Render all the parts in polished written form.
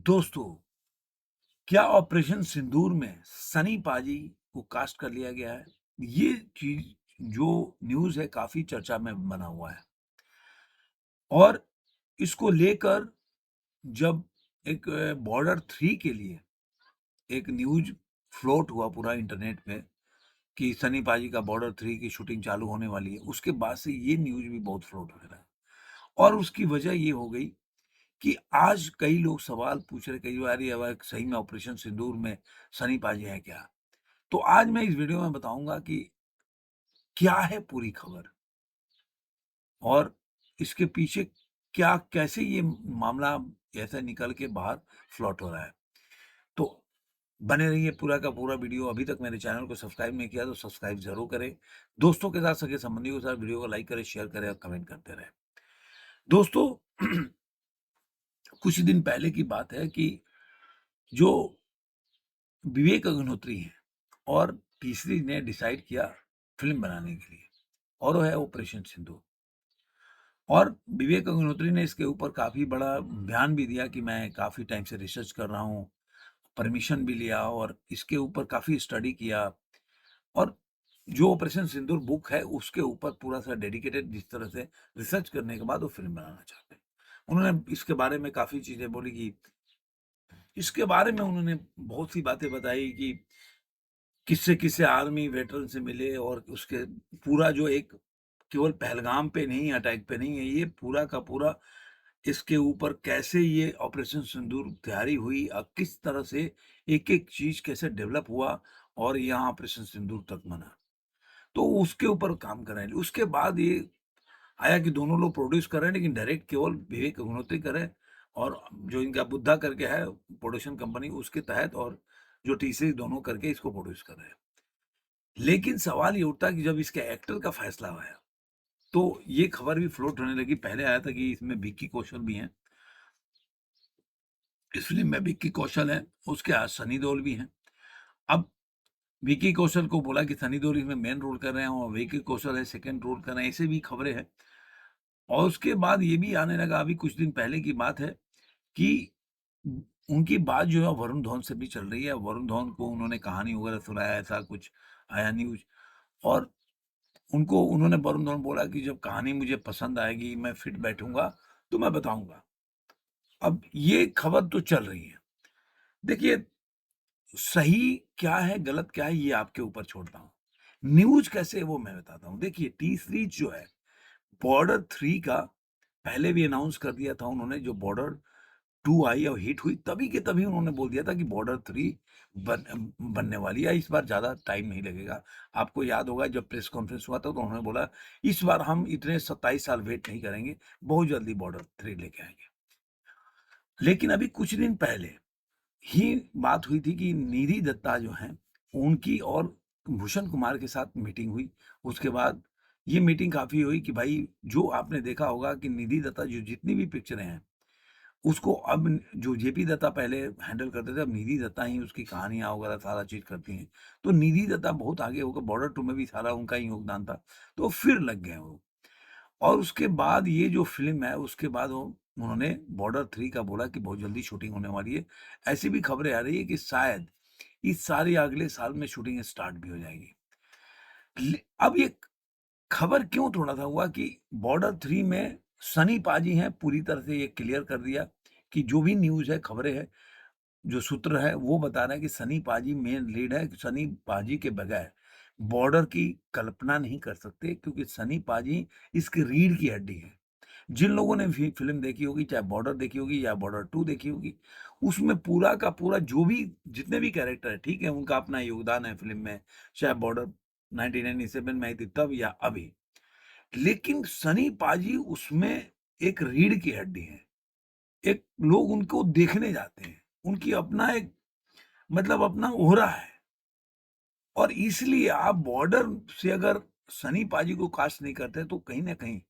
दोस्तों, क्या ऑपरेशन सिंदूर में सनी पाजी को कास्ट कर लिया गया है? ये चीज़ जो न्यूज़ है काफ़ी चर्चा में बना हुआ है और इसको लेकर जब एक बॉर्डर 3 के लिए एक न्यूज़ फ्लोट हुआ पूरा इंटरनेट पे कि सनी पाजी का बॉर्डर 3 की शूटिंग चालू होने वाली है, उसके बाद से ये न्यूज़ भी बहुत फ्लोट होने लगा और उसकी वजह ये हो गई कि आज कई लोग सवाल पूछ रहे कई बार ये अब सही में ऑपरेशन सिंदूर में सनी पाजी है क्या? तो आज मैं इस वीडियो में बताऊँगा कि क्या है पूरी खबर और इसके पीछे क्या कैसे ये मामला ऐसे निकल के बाहर फ्लॉट हो रहा है। तो बने रहिए पूरा का पूरा वीडियो। अभी तक मेरे चैनल को सब्सक्राइब नहीं किया तो सब्सक्राइब ज़रूर करें। दोस्तों के साथ, सगे-संबंधियों के साथ वीडियो को लाइक करें, शेयर करें और कमेंट करते रहें। दोस्तों कुछ दिन पहले की बात है कि जो विवेक अग्निहोत्री हैं और तीसरी ने डिसाइड किया फ़िल्म बनाने के लिए और वो है ऑपरेशन सिंदूर। और विवेक अग्निहोत्री ने इसके ऊपर काफ़ी बड़ा बयान भी दिया कि मैं काफ़ी टाइम से रिसर्च कर रहा हूँ, परमिशन भी लिया और इसके ऊपर काफ़ी स्टडी किया और जो ऑपरेशन सिंदूर बुक है, उसके ऊपर पूरा-सा डेडिकेटेड जिस तरह से रिसर्च करने के बाद वो फ़िल्म बनाना चाहते हैं। उन्होंने इसके बारे में काफ़ी चीज़ें बोली कि इसके बारे में उन्होंने बहुत सी बातें बताई कि किससे-किससे आर्मी वेटरन से मिले और उसके पूरा जो एक केवल पहलगाम पे नहीं, अटैक पे नहीं है, ये पूरा का पूरा इसके ऊपर कैसे ये ऑपरेशन सिंदूर तैयारी हुई किस तरह से एक-एक चीज़ कैसे डेवलप हुआ और यहाँ ऑपरेशन सिंदूर तक बना। तो उसके ऊपर काम कर रहे हैं। उसके बाद ये आया कि दोनों लोग प्रोड्यूस कर रहे हैं, लेकिन डायरेक्ट केवल विवेक अग्निहोत्री कर रहे हैं और जो इनका बुड्ढा करके है प्रोडक्शन कंपनी उसके तहत और जो टीसीएस दोनों करके इसको प्रोड्यूस कर रहे हैं। लेकिन सवाल ये उठता है कि जब इसके एक्टर का फैसला आया, तो ये खबर भी फ्लोट होने लगी। पहले आया था कि इसमें विक्की कौशल भी हैं। इस फ़िल्म में विक्की कौशल हैं, उसके साथ सनी देओल भी हैं। अब विक्की कौशल को बोला कि सनी देओल इसमें मेन रोल कर रहे हैं और विक्की कौशल है सेकंड रोल कर रहे हैं, ऐसे भी खबरें हैं। और उसके बाद ये भी आने लगा, अभी कुछ दिन पहले की बात है कि उनकी बात जो है वरुण धवन से भी चल रही है। वरुण धवन को उन्होंने कहानी वगैरह सुनाया, ऐसा कुछ आया न्यूज़ और उनको उन्होंने वरुण धवन बोला कि जब कहानी मुझे पसंद आएगी, मैं फिट बैठूँगा, तो मैं बताऊँगा। अब ये खबर तो चल रही है। देखिए, सही क्या है, गलत क्या है, ये आपके ऊपर छोड़ता हूँ। न्यूज़ कैसे है, वो मैं बताता हूँ। देखिए, टी सीरीज़ जो है, बॉर्डर 3 का पहले भी अनाउंस कर दिया था उन्होंने, जो बॉर्डर 2 आई और हिट हुई, तभी के तभी उन्होंने बोल दिया था कि बॉर्डर 3 बनने वाली है, इस बार ज़्यादा टाइम नहीं लगेगा। आपको याद होगा जब प्रेस कॉन्फ्रेंस हुआ था, तो उन्होंने बोला, "इस बार हम इतने 27 साल वेट नहीं करेंगे, बहुत जल्दी बॉर्डर 3 लेके आएँगे।" लेकिन अभी कुछ दिन पहले ही बात हुई थी कि निधि दत्ता जो हैं, उनकी और भूषण कुमार के साथ मीटिंग हुई। उसके बाद ये मीटिंग काफ़ी हुई कि भाई, जो आपने देखा होगा कि निधि दत्ता जो जितनी भी पिक्चरें हैं, उसको अब जो जेपी दत्ता पहले हैंडल करते थे, अब निधि दत्ता ही उसकी कहानियाँ वगैरह सारा चीज़ करती हैं। तो निधि दत्ता बहुत आगे हो गए, बॉर्डर 2 में भी सारा उनका ही योगदान था, तो फिर लग गए वो। और उसके बाद ये जो फ़िल्म है, उसके बाद वो उन्होंने बॉर्डर 3 का बोला कि बहुत जल्दी शूटिंग होने वाली है। ऐसी भी खबरें आ रही है कि शायद इस साल या अगले साल में शूटिंग स्टार्ट भी हो जाएगी। अब ये खबर क्यों थोड़ा-सा हुआ कि बॉर्डर 3 में सनी पाजी हैं, पूरी तरह से ये क्लियर कर दिया कि जो भी न्यूज़ है, खबरें हैं, जो सूत्र है वो बता रहे हैं कि सनी पाजी मेन लीड है। सनी पाजी के बगैर बॉर्डर की कल्पना नहीं कर सकते, क्योंकि सनी पाजी इसकी रीढ़ की हड्डी है। जिन लोगों ने फ़िल्म देखी होगी, चाहे बॉर्डर देखी होगी या बॉर्डर 2 देखी होगी, उसमें पूरा का पूरा जो भी जितने भी कैरेक्टर हैं, ठीक है, उनका अपना योगदान है फ़िल्म में, चाहे बॉर्डर 1997 में आई थी तब या अभी। लेकिन सनी पाजी उसमें एक रीढ़ की हड्डी हैं। एक लोग उनको देखने जाते हैं। उनकी अपना एक मतलब अपना ओहरा है और इसलिए आप बॉर्डर से अगर सनी पाजी को कास्ट नहीं करते, तो कहीं न कहीं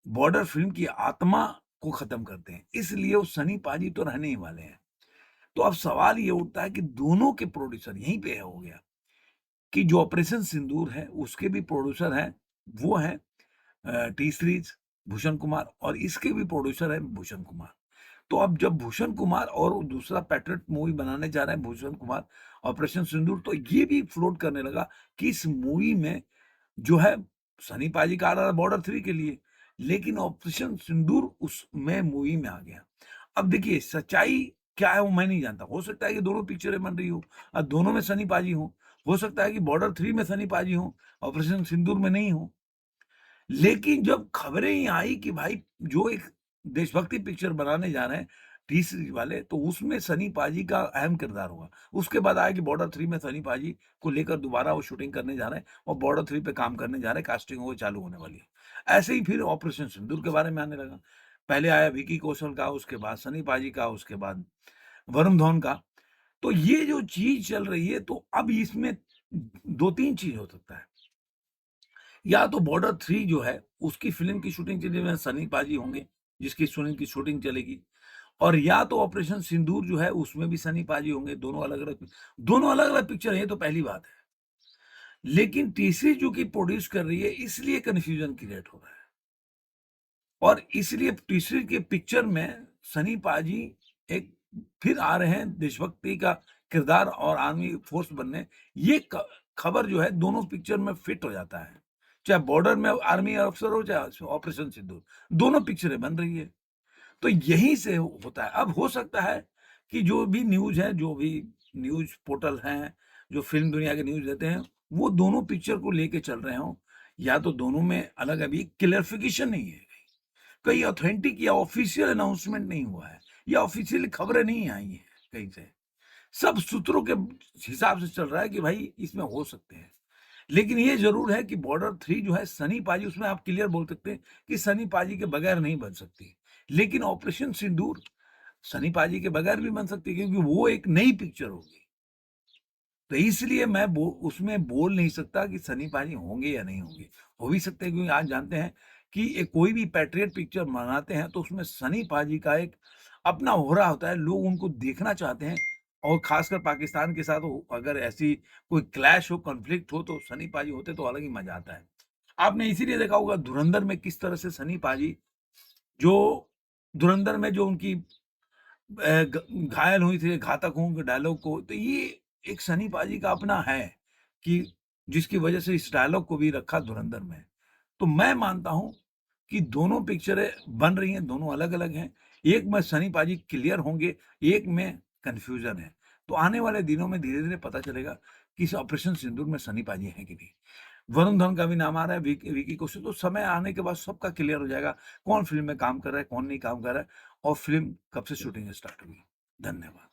बॉर्डर फ़िल्म की आत्मा को ख़त्म करते हैं। इसलिए वो सनी पाजी तो रहने ही वाले हैं। तो अब सवाल ये उठता है कि दोनों के प्रोड्यूसर यहीं पे हो गया कि जो ऑपरेशन सिंदूर है, उसके भी प्रोड्यूसर हैं, वो हैं टी सीरीज़ भूषण कुमार और इसके भी प्रोड्यूसर हैं भूषण कुमार। तो अब जब भूषण कुमार और दूसरा पैट्रियट मूवी बनाने जा रहे हैं भूषण कुमार, ऑपरेशन सिंदूर, तो ये भी फ्लोट करने लगा कि इस मूवी में जो है सनी पाजी का आ रहा है बॉर्डर 3 के लिए, लेकिन ऑपरेशन सिंदूर उसमें मूवी में आ गया। अब देखिए सच्चाई क्या है वो मैं नहीं जानता, हो सकता है कि दोनों पिक्चरें बन रही हो और दोनों में सनी पाजी हो सकता है कि बॉर्डर 3 में सनी पाजी हो, ऑपरेशन सिंदूर में नहीं हो। लेकिन जब खबरें ही आई कि भाई जो एक देशभक्ति पिक्चर बनाने जा रहे हैं टी सीरीज वाले, तो उसमें सनी पाजी का अहम किरदार होगा। उसके बाद आया कि बॉर्डर 3 में सनी पाजी को लेकर दोबारा वो शूटिंग करने जा रहे हैं और बॉर्डर 3 पे काम करने जा रहे हैं, कास्टिंग वो चालू होने वाली है। ऐसे ही फिर ऑपरेशन सिंदूर के बारे में आने लगा। पहले आया विकी कौशल का, उसके बाद सनी पाजी का, उसके बाद वरुण धवन का। तो ये जो चीज़ चल रही है, तो अब इसमें 2-3 चीज़ हो सकता है। या तो बॉर्डर 3 जो है, उसकी फ़िल्म की शूटिंग चली में सनी पाजी होंगे, जिसकी फ़िल्म की शूटिंग चलेगी, और या तो ऑपरेशन सिंदूर जो है, उसमें भी सनी पाजी होंगे, दोनों अलग-अलग पिक्चर है, ये तो पहली बात है। लेकिन तीसरी जो कि प्रोड्यूस कर रही है, इसलिए कन्फ्यूज़न क्रिएट हो रहा है। और इसलिए तीसरी के पिक्चर में सनी पाजी एक फिर आ रहे हैं देशभक्ति का किरदार और आर्मी फोर्स बनने। ये खबर जो है दोनों पिक्चर में फिट हो जाता है, चाहे बॉर्डर में आर्मी अफसर हो चाहे ऑपरेशन सिंदूर, दोनों पिक्चरें बन रही है। तो यहीं से होता है। अब हो सकता है कि जो भी न्यूज है, जो भी न्यूज पोर्टल हैं, जो फिल्म दुनिया के न्यूज देते हैं, वो दोनों पिक्चर को लेके चल रहे हों, या तो दोनों में अलग अभी क्लियरिफिकेशन नहीं है, कहीं ऑथेंटिक या ऑफिशियल अनाउंसमेंट नहीं हुआ है, या ऑफिशियल खबरें नहीं आई हैं कहीं से। सब सूत्रों के हिसाब से चल रहा है कि भाई इसमें हो सकते हैं। लेकिन ये ज़रूर है कि बॉर्डर 3 जो है सनी पाजी, उसमें आप क्लियर बोल सकते हैं कि सनी पाजी के बगैर नहीं बन सकती। लेकिन ऑपरेशन सिंदूर सनी पाजी के बगैर भी बन सकती है, क्योंकि वो एक नई पिक्चर होगी। तो इसलिए मैं उसमें बोल नहीं सकता कि सनी पाजी होंगे या नहीं होंगे। हो भी सकते हैं, क्योंकि आज जानते हैं कि कोई भी पैट्रियट पिक्चर बनाते हैं तो उसमें सनी पाजी का एक अपना होरा होता है, लोग उनको देखना चाहते हैं। और खासकर पाकिस्तान के साथ अगर ऐसी कोई क्लैश हो, कॉन्फ्लिक्ट हो, तो सनी पाजी होते तो अलग ही मजा आता है। आपने इसीलिए देखा होगा धुरंधर में किस तरह से सनी पाजी, जो धुरंधर में जो उनकी घायल हुई थी, घातक हूँ के डायलॉग को, तो ये एक सनी पाजी का अपना है कि जिसकी वजह से इस डायलॉग को भी रखा धुरंधर में। तो मैं मानता हूँ कि दोनों पिक्चरें बन रही हैं, दोनों अलग-अलग हैं। एक में सनी पाजी क्लियर होंगे, एक में कन्फ्यूज़न है। तो आने वाले दिनों में धीरे-धीरे पता चलेगा कि इस ऑपरेशन सिंदूर में सनी पाजी हैं कि नहीं। वरुण धवन का भी नाम आ रहा है, विकी कौशल, तो समय आने के बाद सबका क्लियर हो जाएगा, कौन फ़िल्म में काम कर रहा है, कौन नहीं काम कर रहा है, और फ़िल्म कब से शूटिंग स्टार्ट होगी। धन्यवाद।